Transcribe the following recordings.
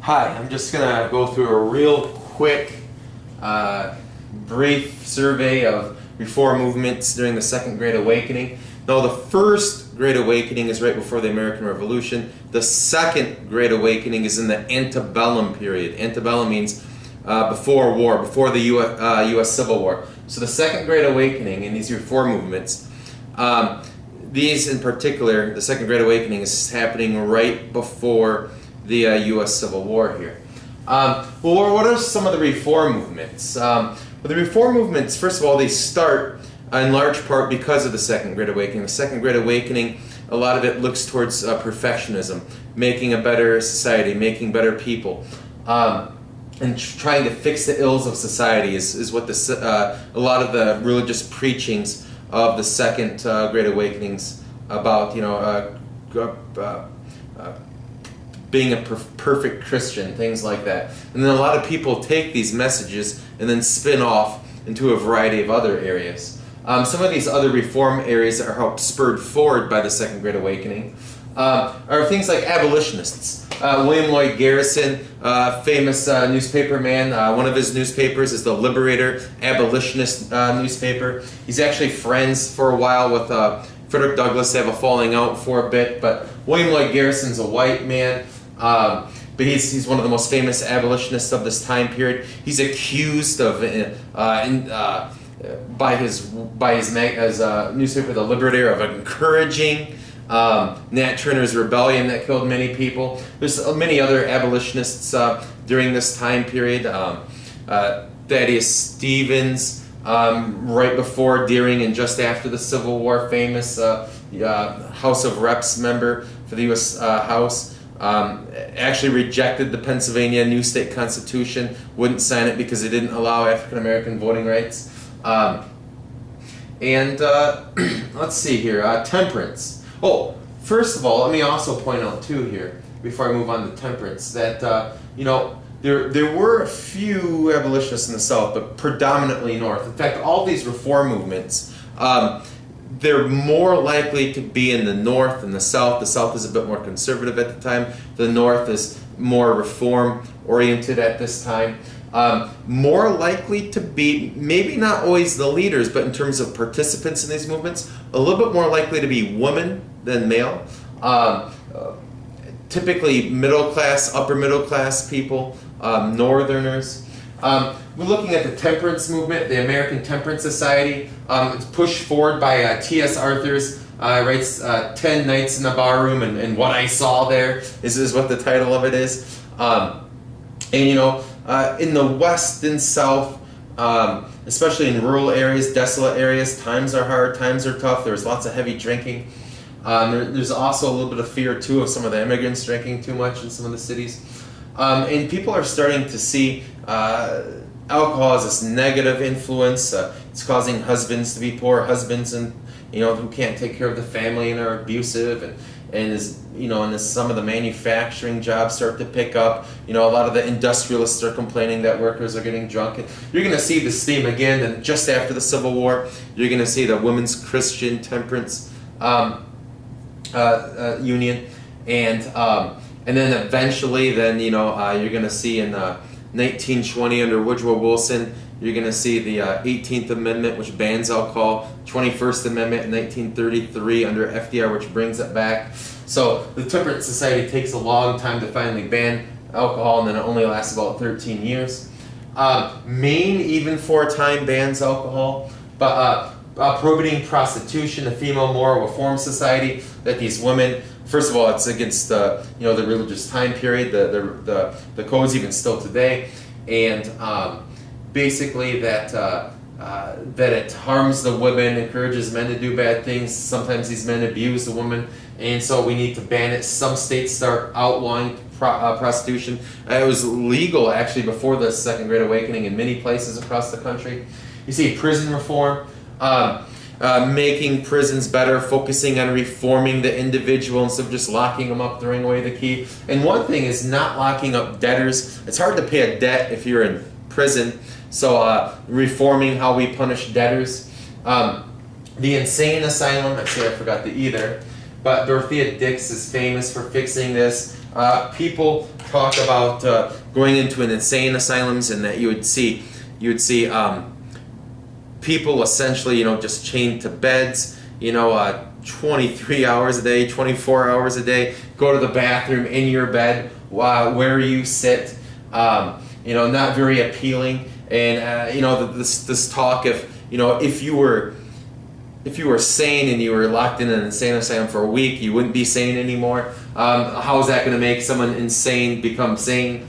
Hi, I'm just going to go through a real quick, brief survey of reform movements during the Second Great Awakening. Now, the First Great Awakening is right before the American Revolution. The Second Great Awakening is in the antebellum period. Antebellum means before war, before the U.S. Civil War. So the Second Great Awakening and these reform movements, these in particular, the Second Great Awakening is happening right before the U.S. Civil War here. Well, what are some of the reform movements? Well, the reform movements, first of all, they start in large part because of the Second Great Awakening. The Second Great Awakening, a lot of it looks towards perfectionism, making a better society, making better people, and trying to fix the ills of society is what a lot of the religious preachings of the Second Great Awakening's about. Being a perfect Christian, things like that. And then a lot of people take these messages and then spin off into a variety of other areas. Some of these other reform areas that are helped spurred forward by the Second Great Awakening are things like abolitionists. William Lloyd Garrison, famous newspaper man, one of his newspapers is the Liberator abolitionist newspaper. He's actually friends for a while with Frederick Douglass. They have a falling out for a bit, but William Lloyd Garrison's a white man. But he's one of the most famous abolitionists of this time period. He's accused of by his newspaper, The Liberator, of encouraging Nat Turner's rebellion that killed many people. There's many other abolitionists during this time period. Thaddeus Stevens, right before, during, and just after the Civil War, famous House of Reps member for the U.S. House. Actually rejected the Pennsylvania New State Constitution, wouldn't sign it because it didn't allow African American voting rights. Let's see here, temperance. Oh, first of all, let me also point out too here, before I move on to temperance, that there were a few abolitionists in the South, but predominantly North. In fact, all these reform movements, they're more likely to be in the North than the South. The South is a bit more conservative at the time. The North is more reform-oriented at this time. More likely to be, maybe not always the leaders, but in terms of participants in these movements, a little bit more likely to be women than male. Typically middle-class, upper-middle-class people, Northerners. We're looking at the temperance movement, the American Temperance Society. It's pushed forward by T.S. Arthurs. Writes 10 Nights in the Barroom and What I Saw There is what the title of it is. In the West and South, especially in rural areas, desolate areas, times are hard, times are tough. There's lots of heavy drinking. There's also a little bit of fear, too, of some of the immigrants drinking too much in some of the cities. And people are starting to see alcohol as this negative influence. It's causing husbands to be poor, husbands and who can't take care of the family and are abusive, and as some of the manufacturing jobs start to pick up, a lot of the industrialists are complaining that workers are getting drunk. And you're going to see this theme again, and just after the Civil War, you're going to see the Women's Christian Temperance Union, and then eventually, you're going to see in 1920 under Woodrow Wilson, you're going to see the 18th Amendment, which bans alcohol, 21st Amendment in 1933 under FDR, which brings it back. So the Temperance Society takes a long time to finally ban alcohol, and then it only lasts about 13 years. Maine, even for a time, bans alcohol, but prohibiting prostitution, the Female Moral Reform Society, that these women, first of all, it's against the religious time period. The code's even still today, and basically that it harms the women, encourages men to do bad things. Sometimes these men abuse the women, and so we need to ban it. Some states start outlawing prostitution. It was legal actually before the Second Great Awakening in many places across the country. You see prison reform. Making prisons better, focusing on reforming the individual instead of just locking them up, throwing away the key. And one thing is not locking up debtors. It's hard to pay a debt if you're in prison, so reforming how we punish debtors. The insane asylum, actually I forgot the either, but Dorothea Dix is famous for fixing this. People talk about going into an insane asylums, and that you would see people essentially, just chained to beds, 23 hours a day, 24 hours a day, go to the bathroom in your bed where you sit, not very appealing. And this talk, if you were sane and you were locked in an insane asylum for a week, you wouldn't be sane anymore. How is that going to make someone insane become sane?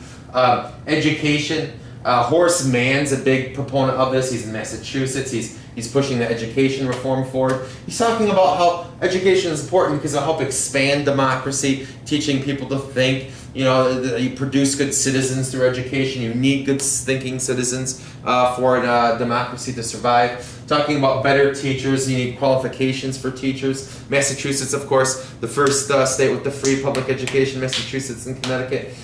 Education. Horace Mann's a big proponent of this. He's in Massachusetts. He's pushing the education reform forward. He's talking about how education is important because it'll help expand democracy, teaching people to think. You produce good citizens through education. You need good thinking citizens for democracy to survive. Talking about better teachers, you need qualifications for teachers. Massachusetts, of course, the first state with the free public education. Massachusetts and Connecticut,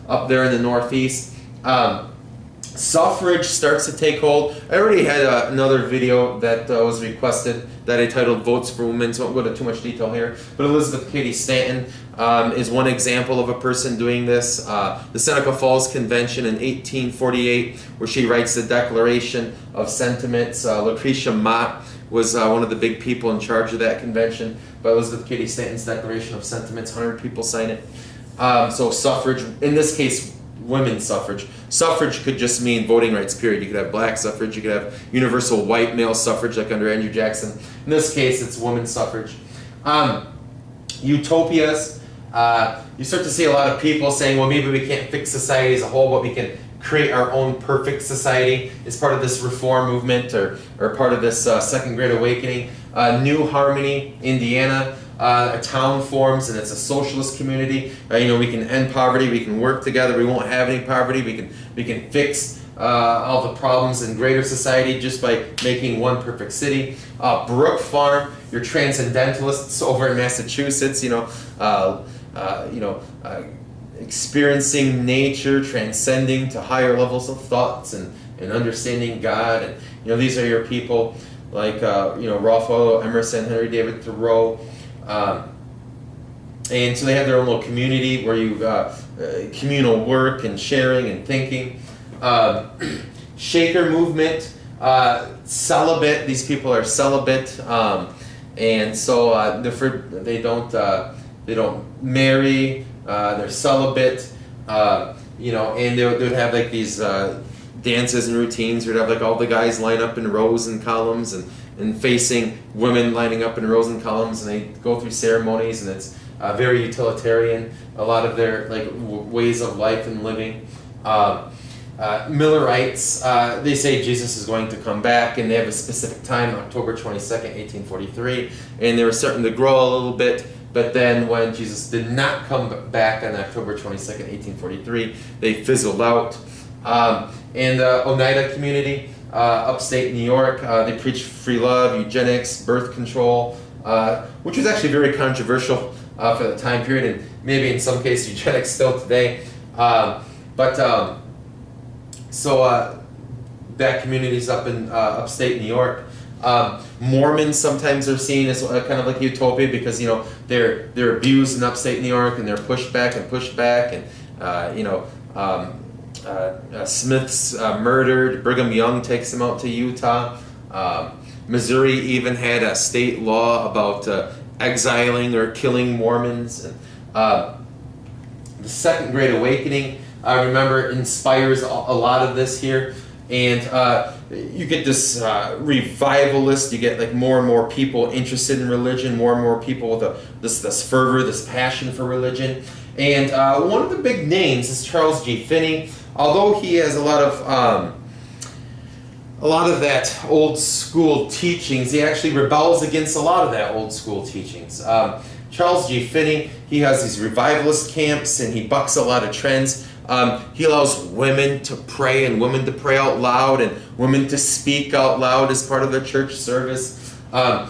up there in the Northeast. Suffrage starts to take hold. I already had another video that was requested that I titled Votes for Women, so I won't go into too much detail here. But Elizabeth Cady Stanton is one example of a person doing this. The Seneca Falls Convention in 1848, where she writes the Declaration of Sentiments. Lucretia Mott was one of the big people in charge of that convention. But Elizabeth Cady Stanton's Declaration of Sentiments, 100 people sign it. So suffrage, in this case, women's suffrage. Suffrage could just mean voting rights, period. You could have black suffrage, you could have universal white male suffrage like under Andrew Jackson. In this case, it's women's suffrage. Utopias. You start to see a lot of people saying, well, maybe we can't fix society as a whole, but we can create our own perfect society. It's part of this reform movement or part of this Second Great Awakening. New Harmony, Indiana. A town forms, and it's a socialist community. We can end poverty. We can work together. We won't have any poverty. We can fix all the problems in greater society just by making one perfect city. Brook Farm, your transcendentalists over in Massachusetts. Experiencing nature, transcending to higher levels of thoughts and understanding God. And these are your people like Ralph Waldo Emerson, Henry David Thoreau. And so they have their own little community where you communal work and sharing and thinking. Shaker movement, celibate. These people are celibate, and so they don't marry. They're celibate. And they would have like these dances and routines. We'd have like all the guys line up in rows and columns and facing women lining up in rows and columns, and they go through ceremonies, and it's very utilitarian, a lot of their ways of life and living. Millerites, they say Jesus is going to come back, and they have a specific time, October 22nd, 1843, and they were starting to grow a little bit, but then when Jesus did not come back on October 22nd, 1843, they fizzled out. And the Oneida community, upstate New York, they preach free love, eugenics, birth control, which was actually very controversial for the time period, and maybe in some cases eugenics still today. So that community is up in upstate New York. Mormons sometimes are seen as kind of like utopia because they're abused in upstate New York, and they're pushed back, and Smith's murdered. Brigham Young takes him out to Utah. Missouri even had a state law about exiling or killing Mormons. And, the Second Great Awakening, I remember, inspires a lot of this here. And you get this revivalist, you get like more and more people interested in religion, more and more people with this fervor, this passion for religion. And one of the big names is Charles G. Finney. Although he has a lot of that old school teachings, he actually rebels against a lot of that old school teachings. Charles G. Finney, he has these revivalist camps, and he bucks a lot of trends. He allows women to pray, and women to pray out loud, and women to speak out loud as part of their church service. A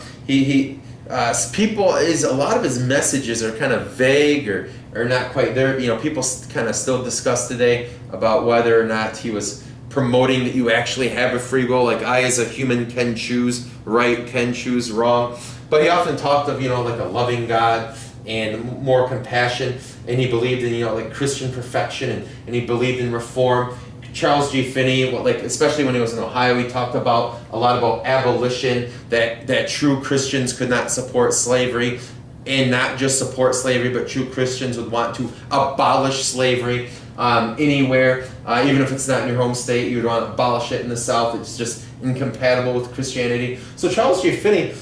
lot of his messages are kind of vague or not quite there. People kind of still discuss today about whether or not he was promoting that you actually have a free will, like I as a human can choose right, can choose wrong. But he often talked of, like a loving God, and more compassion, and he believed in, like Christian perfection, and he believed in reform. Charles G. Finney, especially when he was in Ohio, he talked about a lot about abolition, that true Christians could not support slavery, and not just support slavery, but true Christians would want to abolish slavery anywhere, even if it's not in your home state. You would want to abolish it in the South. It's just incompatible with Christianity. So Charles G. Finney,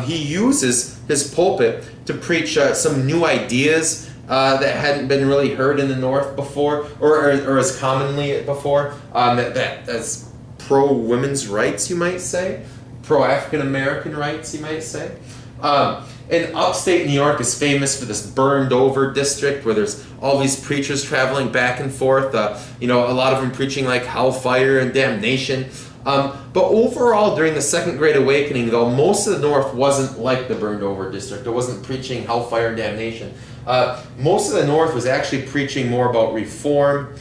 he uses his pulpit to preach some new ideas that hadn't been really heard in the North before, or as commonly before, that's pro-women's rights, you might say, pro-African American rights, you might say. And upstate New York is famous for this burned over district where there's all these preachers traveling back and forth, a lot of them preaching like hellfire and damnation. But overall, during the Second Great Awakening, though, most of the North wasn't like the burned over district. It wasn't preaching hellfire and damnation. Most of the North was actually preaching more about reform,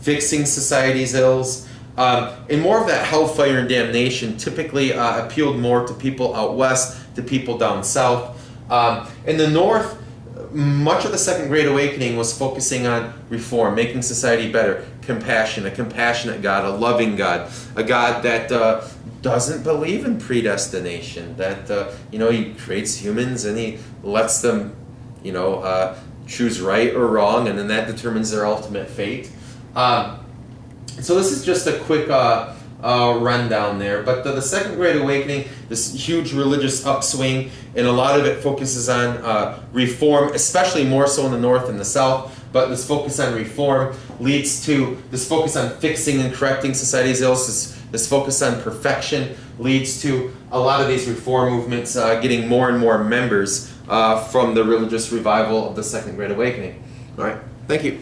fixing society's ills, and more of that hellfire and damnation typically appealed more to people out west, to people down south. In the North, much of the Second Great Awakening was focusing on reform, making society better, compassion, a compassionate God, a loving God, a God that doesn't believe in predestination, that he creates humans and he lets them choose right or wrong, and then that determines their ultimate fate. So this is just a quick rundown there, but the Second Great Awakening, this huge religious upswing, and a lot of it focuses on reform, especially more so in the North and the South. But this focus on reform leads to this focus on fixing and correcting society's ills. This focus on perfection leads to a lot of these reform movements getting more and more members from the religious revival of the Second Great Awakening. All right, thank you.